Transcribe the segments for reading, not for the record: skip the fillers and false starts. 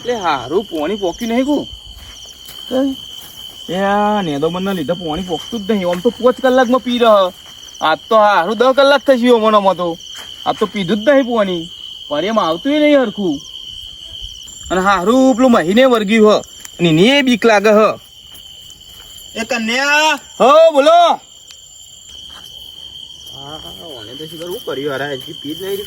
એટલે હારું પોણી પોકી નહીં કુ નેદો બંને લીધે પોણી પોકતું જ નહીં. આમ તો 5 કલાકમાં પી રહ્યો. આજ તો હારું 10 કલાક થશે મનોમાં તો. આજ તો પીધું જ નહીં પોણી. પણ એમ આવતું નહીં હરખું. અને હારું પેલું મહિને વર્ગ્યું હ ને એ બીક લાગે હ. એ કન્યા હો બોલો. ઓને તો શું કર્યું હારા હજી પી જ નહીં.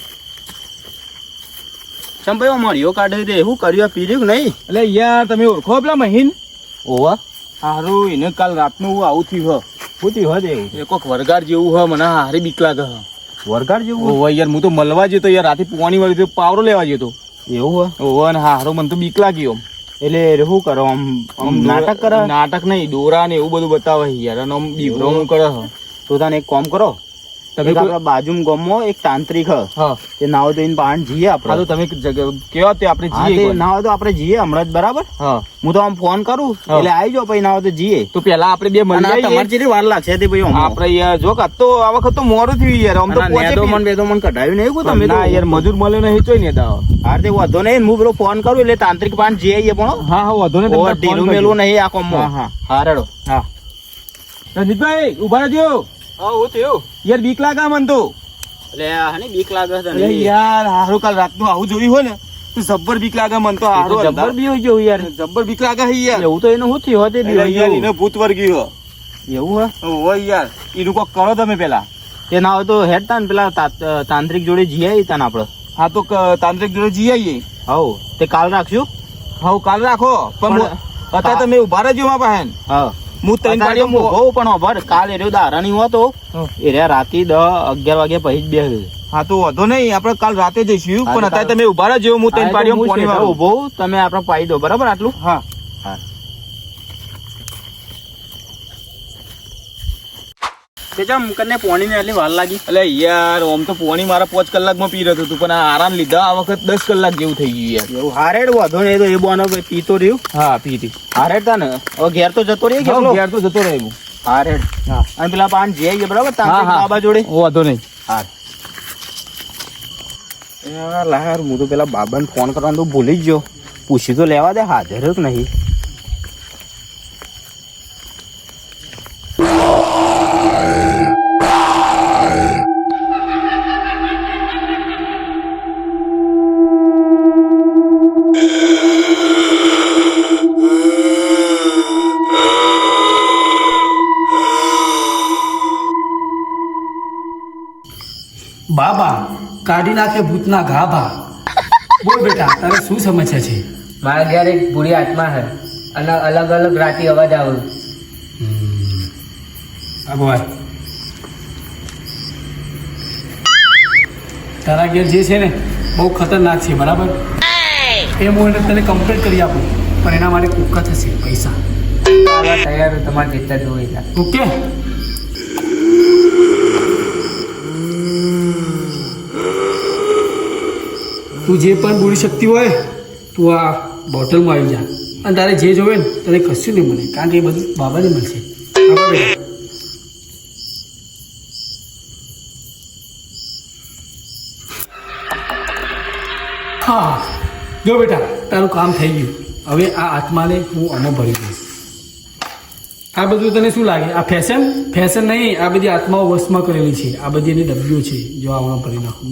ચમ ભાઈ મળ્યો કાઢી દે શું કર્યું પી રહ્યું નહીં. એટલે યાર તમે ઓળખો પેલા મહીન? ઓવા હારું એને કાલ રાતનું આવું થયું હ. શું થયું હ એવું? એ કોઈક વરગાડ જેવું હ. મને હારી બીક લાગે હ. વરગાડ જેવું? ઓવા યાર હું તો મળવા જતો યાર રાતે પોણી વાળી તો પાવરો લેવા જતો. એવું હ? ઓવા ને હારો મને તો બીક લાગી આમ. એટલે શું કરો આમ નાટક કરે? નાટક નહીં દોરા ને એવું બધું બતાવે યાર. અને આમ બીવરો હું કરે હ. તો તને એક કામ કરો તમે આપડા બાજુ ગામમાં એક તાંત્રિક તે ના હોય તો એને પાણ જઈએ આપડે. તમે કેવા તે આપણે જઈએ? ના હોય તો આપણે જઈએ હમણાં જ. બરાબર હું તો આમ ફોન કરું એટલે આવી જાઓ. પછી ના હોય તો જઈએ. તો પેલા આપણે બે મળી તમારે જેટલી વાર લાગશે તે ભાઈ આપણે યાર જો તો આ વખત તો મોડું થયું યાર. આમ તો બેદો મન કઢાવ્યું નહીં તમે ના યાર મજૂર મળે નહીં ચોઈ ને દાવ. હા તે વધો નહીં હું પેલો ફોન કરું એટલે તાંત્રિક પાણ જઈએ પણ. હા હા વધો નહીં ઢીલું મેલું નહીં આ કોમમાં. હા રેડો. હા રંજીતભાઈ ઉભા રહેજો. યાર બીક લાગે મન તો. એટલે હાની બીક લાગે તને યાર? હારું કાલ રાતનું આવું જોયું હોય ને તો જબ્બર બીક લાગે મન તો. હારું જબ્બર બી હોય ગયો યાર. જબ્બર બીક લાગે હે યાર. એવું તો એને શું થયું હોતે બી યાર. એને ભૂત વર્ગી હો. એવું હે? હોય યાર. એનું કોક કરો તમે પેલા. તે ના હોય તો હેડ તા ને પેલા તાંત્રિક જોડે જી આવી તા ને આપડે. હા તો તાંત્રિક જોડે જી આવીએ. હવ તે કાલ રાખશું. હવ કાલ રાખો પણ અત્યારે તમે ઉભા રહેજો માં પાસે. હા હું 3 પાડીઓ મોઘો પણ અભર કાલ એર્યો દારાની હતો એ રાતે 10-11 વાગે પછી જ બે. હા તો વધો નહીં આપણે કાલ રાતે જઈશું. પણ અત્યારે તમે ઉભા રહેજો. હું 3 પાડીઓ પાણી વાળો ઉભો તમે આપણે પાઈ દો. બરાબર આટલું? હા હા. કને પોણી ને એટલી વાર લાગી? એટલે યાર આમ તો પોણી મારા 5 કલાકમાં પી રહ્યું હતું પણ આરામ લીધા આ વખત 10 કલાક જેવું થઈ ગયું યાર. એવું હારેડ વધો નહીં તો એ બોનો પીતો રહ્યું. હા પીતી હારેડ તા ને હવે ઘેર તો જતો રહી ગયો. ઘેર તો જતો રહે હારેડ. હા અને પેલા પાન જઈએ બરાબર તાંત્રિક બાબા જોડે. વધો નહીં. હા યાર લાર હું તો પેલા બાબાને ફોન કરવાનું તો ભૂલી જ ગયો. પૂછી તો લેવા દે હાજર જ નહીં. બાબા કાઢી નાખે ભૂતના ગાભા. બોલ બેટા તારે શું સમસ્યા છે? મારા ઘેર એક બુરી આત્મા છે અને અલગ અલગ રાતી અવાજ આવે. બોલ તારા ઘેર જે છે ને બહુ ખતરનાક છે. બરાબર એ હું તને કમ્પ્લીટ કરી આપું પણ એના માટે કુક્કા થશે પૈસા. તૈયાર તમારે જેટલા જોઈ ઓકે? તું જે પણ બોલી શકતી હોય તું આ બોટલમાં આવી જા અને તારે જે જોવે ને તને કશું નહીં મળે કારણ કે એ બધું બાબાને મળશે. હા જો બેટા તારું કામ થઈ ગયું. હવે આ આત્માને હું આમાં ભરી દઈશ. આ બધું તને શું લાગે? આ ફેશન નહીં. આ બધી આત્માઓ વશમાં કરેલી છે. આ બધી એની ડબ્બીઓ છે. જો આમાં ભરી નાખું.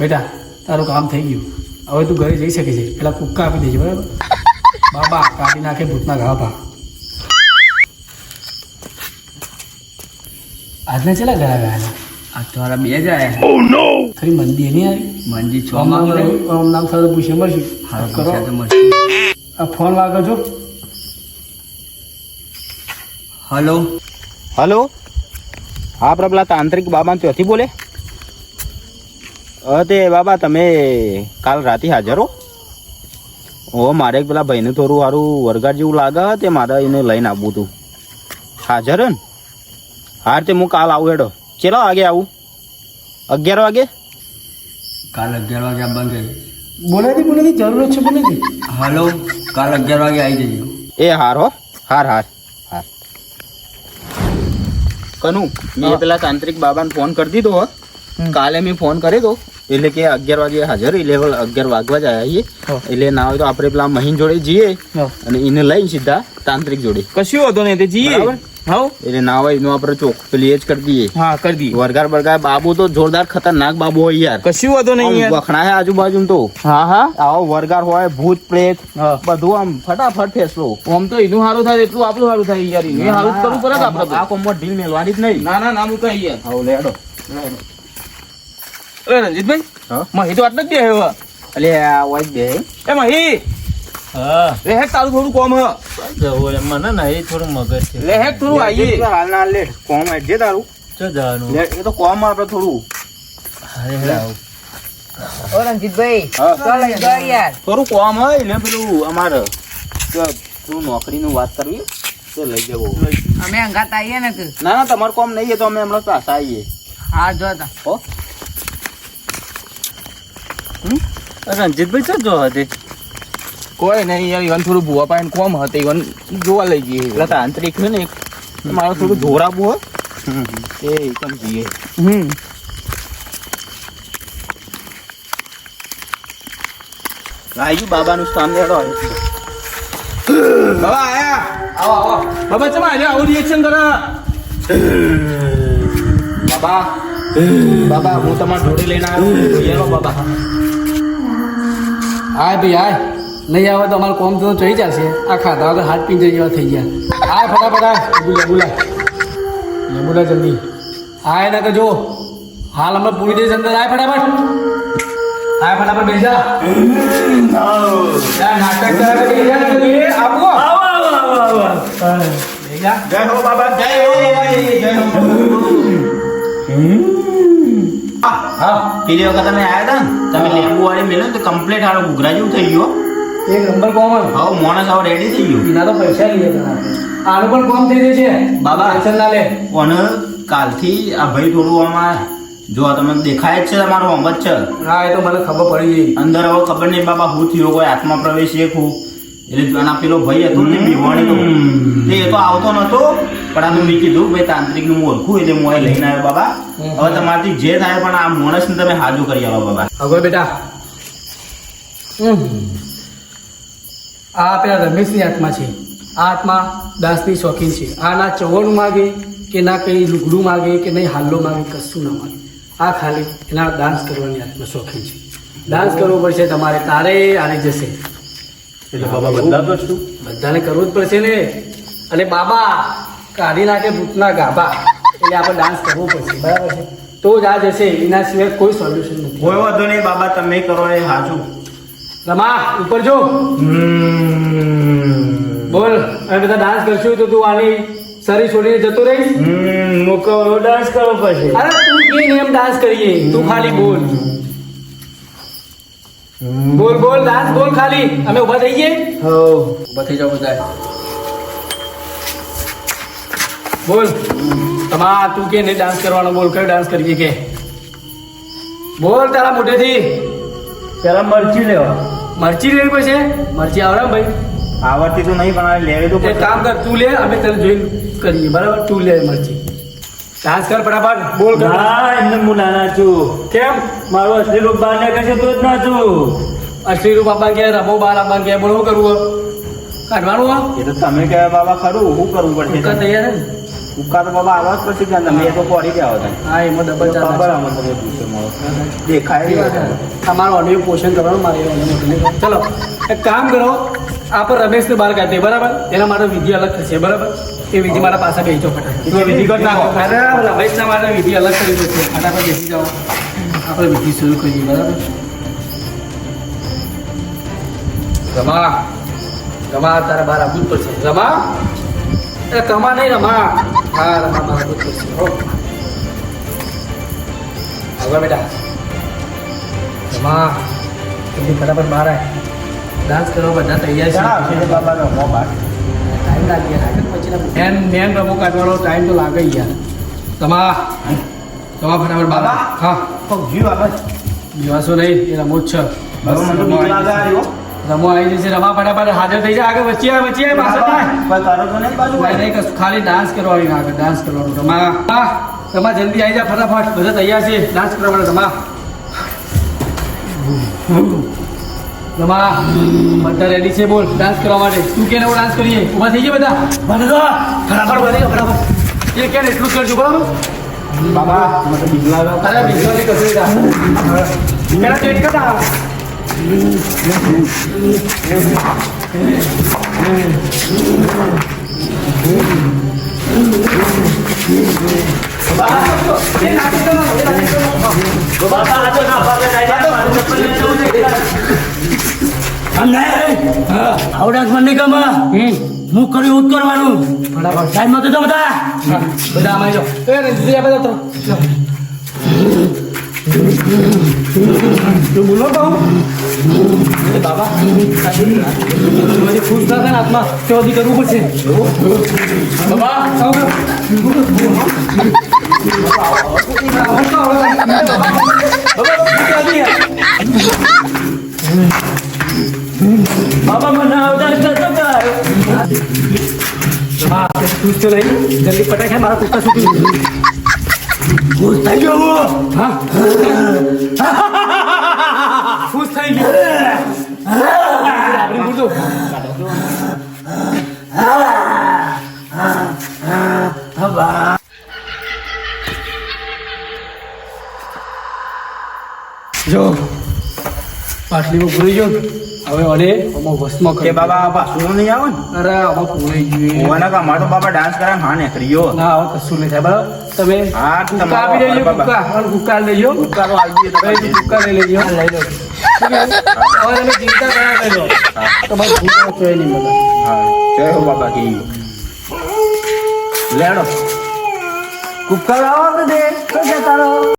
બેટા તારું કામ થઈ ગયું. હવે તું ઘરે જઈ શકે છે. પેલા કુક્કા આપી દેજે. બરાબર? બાબા કાઢી નાખે ભૂતના ગાભા. આજના ચેલા ગયા ગયા? આ તમારા 2 જ આવ્યા. ઓ નો ખરી મંદી નહીં આવી? મંજી 6 માં નામ સાથે પૂછે મળશે. હા કરો તો મળશે. આ ફોન વાગો છો. Hello hello. હા આપણે પેલા તાંત્રિક બાબા ત્યાંથી બોલે? તે બાબા તમે કાલ રાતે હાજર હો? ઓ મારે પેલા ભાઈને થોડું સારું વરગાડ જેવું લાગે તે મારે એને લઈને આવવું હતું. હાજર ને? હાર તે હું કાલ આવું. હેડો ચેલો વાગે આવું? 11 વાગે? કાલ 11 વાગે આવવાનું છે. બોલે જરૂરત છે. બોલે હલો કાલ 11 વાગે આવી જજો. એ હાર હો. હાર હાર હાર કનું મેં પેલા તાંત્રિક બાબાને ફોન કરી દીધો હો. કાલે મેં ફોન કર્યો તો એટલે કે 11 વાગે હાજર, એટલે 11 વાગવા જ આવીએ. એટલે ના હોય તો આપણે પેલા મહીન જોડે જઈએ અને એને લઈને સીધા તાંત્રિક જોડે. કશું વાંધો નહીં, તે જઈએ. બરાબર? એટલે ના હોય એનું આપણે ચોક પેલી એ જ કરી દઈએ. હા, કરી દઈએ. વરગાર બરગાર બાબુ તો જોરદાર ખતરનાક બાબુ હોય યાર. કશું વાંધો નહીં યાર. વખણાય આજુબાજુ તો. હા આવો વરગાર હોય, ભૂત પ્રેત બધું આમ ફટાફટ ફેસલો. આમ તો એનું સારું થાય એટલું આપણું સારું થાય યાર. એ સારું જ કરવું પડે આપણે. આ કોમમાં ઢીલ મેલવાની જ નહીં. ના હું કઈ યાર. હાઉ લેડો. અરે રણજીતભાઈ, મહી તો આટલે જ બે હવે. એટલે આ હોય બે એ મહી, લેહેક તારું થોડું કોમ હ. મને નહીં થોડું મગજ છે. લેહેક થોડું આવીએ. હાલ ના લે કોમ જે તારું ચો જવાનું. એ તો કોમ આપણે થોડું ઓ રણજીતભાઈ, હા. ચાલ લઈ જાઓ યાર. થોડું કોમ હોય ને પેલું અમારે તું નોકરીનું વાત કરવી તો લઈ જવો. અમે અંગાત આવીએ ને તું. ના તમારું કોમ નહીં એ તો અમે હમણાં પાછા આવીએ. હા, જો તા. હો રણજીતભાઈ ચો જો હતી. કોઈ નહીં યાર, ઈવન થોડું ભૂવા પાઈને કોમ હતી, ઈવન જોવા લઈ જઈએ. એટલે તાંત્રિક છે ને એક મારે થોડું ધોરાવું હોય એ એકદમ જઈએ. આવી બાબાનું સ્થાન લેડો. બાબા આયા. આવો બાબા, ચમ આજે આવું રિએક્શન કરે? બાબા હું તમારા જોડે લઈને આવ્યો. યેલો બાબા. આય ભાઈ આય. નહીં આવે તો અમારું કોમ તો થઈ જશે. આ ખાધા વગર હાથ પીંજર જેવા થઈ ગયા. આય ફટાફટ આય. બોલા જલ્દી આય. ના કે જો હાલ હમણાં પૂરી દેશ અંદર આય ફટાફટ. આય ફટાફટ બેસા. નાટક આપો. જય હો બાબા, જય હો બાબા, જય હો. હા, પેલી વખત તમે આવ્યા હતા ને, તમે લેબુ વાળી મેલ્યો તો કમ્પ્લીટ હારો ઘૂઘરા જેવું થઈ ગયો. એક નંબર કોમ હવે મોણસ હવે રેડી થઈ ગયું. એના તો પૈસા લઈએ આનું પણ કોમ થઈ જશે. બાબા ટેન્શન ના લે. પણ કાલથી આ ભાઈ થોડું આમાં જો તમને દેખાય જ છે, તમારો આમ જ છે. હા, એ તો મને ખબર પડી ગઈ. અંદર હવે ખબર નહીં બાબા શું થયું, કોઈ આત્મા પ્રવેશ એક હું એટલે આના પેલો ભાઈ હતો ને બીવાણી તો એ તો આવતો નતો, પણ આ તો મેં કીધું ભાઈ તાંત્રિક નું ઓળખું એટલે હું લઈને આવ્યો. બાબા હવે તમારાથી જે થાય પણ આ માણસ ને તમે હાજુ કરી આવો બાબા. હવે બેટા, આ પેલા રમેશની આત્મા છે. આ આત્મા દાસની શોખીન છે. આ ના ચવણ માગે કે ના કઈ લુગડું માગે કે નહીં હાલ્લો માગે, કશું ના માગે. આ ખાલી એના ડાન્સ કરવાની આત્મા શોખીન છે. ડાન્સ કરવો પડશે તમારે, તારે આને જશે. એટલે બાબા બધાને છું, બધાને કરવું જ પડશે ને. અને બાબા કાઢી નાખે ભૂતના ગાભા, એટલે આપણે ડાન્સ કરવો પડશે. બરાબર છે? તો જ આ જશે. એના સિવાય કોઈ સોલ્યુશન નથી. કોઈ વાંધો નહીં બાબા, તમે કરો એ હાચું. રમા ઉપર જો. બોલ. હવે બધા ડાન્સ કરશું તો તું આની શરીર છોડીને જતો રહીશ. મોકો ડાન્સ કરવો પડશે. અરે તું કે એમ ડાન્સ કરીએ, તું ખાલી બોલ. બોલ ડાન્સ બોલ ખાલી. અમે ઉભા થઈ જઈએ. ઉભા થઈ જાઓ બધા. બોલ. તમા તું કે નહીં ડાન્સ કરવાનો, બોલ કયો ડાન્સ કરીએ કે બોલ તારા મોઢેથી. પેલા મરચી લેવા. મરચી લેવી પડશે. મરચી આવડે ભાઈ? આવડતી તો નહીં પણ લેવી તો એક કામ કર, તું લે, અમે તને જોઈને કરીએ. બરાબર? તું લે મરચી. ડાન્સ કર ફટાફટ. બોલ. એમને હું નાના છું. કેમ? મારો અસલી રૂપ બહાર નીકળશે તો જ ના છું. અસલી રૂપ આપવા ગયા, રમો બાર આપવા ગયા. બોલ, શું કરવું? કાઢવાનું આ? એ તો તમે કહેવા બાબા ખરું, શું કરવું પડશે? ઉકા તૈયાર છે ને? ઉકા તો બાબા આવા જ પછી ગયા, તમે એ તો પડી ગયા હતા. હા, એમાં ડબલ ચાર્જ ખબર આમાં તમે પૂછે મળો દેખાય તમારું અનિયું પોષણ કરવાનું મારે ચલો એક કામ કરો, આપણે રમેશને બહાર કાઢીએ. બરાબર? એના માટે વિધિ અલગ થશે. બરાબર? એ વિધિ મારા પાસે બેસી ફટાફટ. વિધિ કરી નાખો. અરે રમેશના માટે વિધિ અલગ કરી દે છે. ફટાફટ બેસી જાઓ, આપણે વિધિ શરૂ કરીએ. બરાબર? રમા તારા બહાર આવવું જ પડશે. રમા એ કમા નહીં, રમા. હા, રમા બહાર આવવું જ પડશે. હો આગળ બેટા. રમા જલ્દી ફટાફટ બહાર આય. ડાન્સ કરવા બધા તૈયાર છે. બાબા રમો બાર ટાઈમ લાગે યાર. પછી મેન રમો કાઢવાનો ટાઈમ તો લાગે યાર. રમા ફટાફટ બહાર. હા જીવ બાબા દિવસો નહીં, એ રમો જ છે. બાબા મને તો બીક લાગે. રમો આવી જશે રમા ફટાફટ હાજર થઈ જાય આગળ વચ્ચે પાછળ થાય કોઈ કરો તો નહીં બાજુ નહીં કશું ખાલી ડાન્સ કરવાની આગળ ડાન્સ કરવાનું રમા રમા જલ્દી આવી જા ફટાફટ બધા તૈયાર છે ડાન્સ કરવા માટે રમા રમા બધા રેડી છે બોલ ડાન્સ કરવા માટે તું કે નવો ડાન્સ કરીએ ઊભા થઈ જાય બધા ફટાફટ એ કે એટલું કરજો બરાબર બાબા મને બીક લાગે અરે બીજું કશું પેલા ચેક કરા આવડાક મને કમા હું કર્યું ઉત કરવાનું ફટાફટ ટાઈમ માં તો બધા બધા આમાં જો એ રંજીત બધા તો તું બોલો કહું બાબા મને ખુશ ના થાય આત્મા તે બધી કરવું પડશે બાબા બાબા મને આવતા કરતો ખુશ તો નહીં જલ્દી પટાઈ મારા કુક્કા છૂટી ખુશ થઈ ગયો હું હા ખુશ થઈ ગયો આપણે બોલતો જો પાટલીમાં પૂરી ગયો હવે અને આમાં વસમાં કે બાબા પાછું નહીં આવે ને અરે આમાં પૂરી ગયું ઓવાના કા મારો બાબા ડાન્સ કરે હા ને કરીયો ના હવે કશું નહીં થાય બરાબર તમે હા, કુક્કા તમારો આપી દેજો બાબા. કુક્કા અને કુક્કા લઈ લો ઉકારો આવી ગયો હવે કુક્કા લઈ લેજો લઈ લો હવે તમે ચિંતા કર્યા કરજો તમારે ભૂખ ચોય નહીં મળે હા જય હો બાબા કી લેડો કુક્કા લાવો કે દે તો જતા રહો